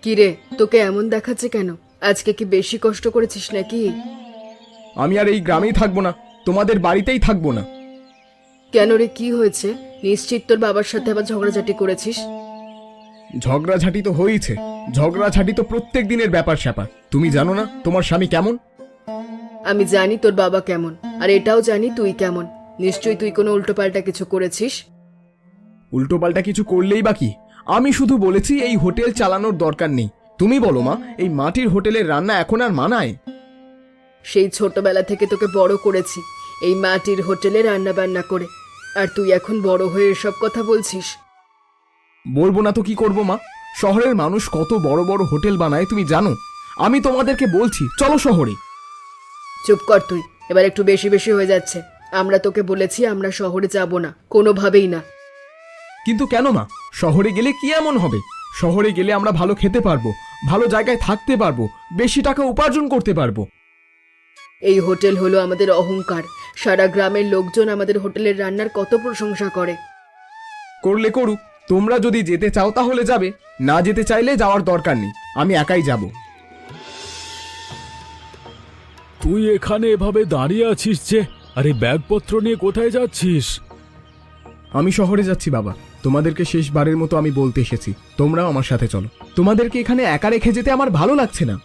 কিরে, তোকে এমন দেখাচ্ছে কেন? আজকে কি বেশি কষ্ট করেছিস নাকি? আমি আর এই গ্রামেই থাকবো না, তোমাদের বাড়িতেই থাকবো না। কেন রে, কি হয়েছে? নিশ্চিত তোর বাবার সাথে আবার ঝগড়াঝাটি করেছিস। ঝগড়াঝাটি তো হয়েছে, ঝগড়াঝাটি তো প্রত্যেক দিনের ব্যাপার স্যাপার। তুমি জানো না তোমার স্বামী কেমন? আমি জানি তোর বাবা কেমন, আর এটাও জানি তুই কেমন। নিশ্চয়ই তুই কোনো উল্টোপাল্টা কিছু করেছিস। উল্টোপাল্টা কিছু করলেই বাকি? আমি শুধু বলেছি এই হোটেল চালানোর দরকার নেই। তুমি বলো মা, এই মাটির হোটেলের রান্না এখন আর মানায়? সেই ছোটবেলা থেকে তোকে বড় করেছি এই মাটির হোটেলে রান্না বান্না করে, আর তুই এখন বড় হয়ে এসব কথা বলছিস? বলবো না তো কি করবো মা? শহরের মানুষ কত বড় বড় হোটেল বানায় তুমি জানো? আমি তোমাদেরকে বলছি চলো শহরে। চুপ কর তুই, এবার একটু বেশি বেশি হয়ে যাচ্ছে। আমরা তোকে বলেছি আমরা শহরে যাব না, কোনোভাবেই না। কিন্তু কেন মা? শহরে গেলে কি এমন হবে? শহরে গেলে আমরা ভালো খেতে পারবো, ভালো জায়গায় থাকতে পারবো, বেশি টাকা উপার্জন করতে পারবো। এই হোটেল হলো আমাদের অহংকার। সারা গ্রামের লোকজন আমাদের হোটেলের রান্নার কত প্রশংসা করে। করলে করুক, তোমরা যদি যেতে চাও তাহলে যাবে, না যেতে চাইলে যাওয়ার দরকার নেই, আমি একাই যাব। তুই এখানে এভাবে দাঁড়িয়ে আছিস যে? আরে ব্যাগপত্র নিয়ে কোথায় যাচ্ছিস? আমি শহরে যাচ্ছি বাবা, তোমাদেরকে শেষবারের মতো আমি বলতে এসেছি, তোমরাও আমার সাথে চলো। তোমাদেরকে এখানে একা রেখে যেতে আমার ভালো লাগছে না।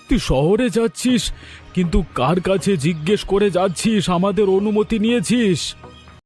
তুই শহরে যাচ্ছিস, কিন্তু কার কাছে জিজ্ঞেস করে যাচ্ছিস? আমাদের অনুমতি নিয়েছিস?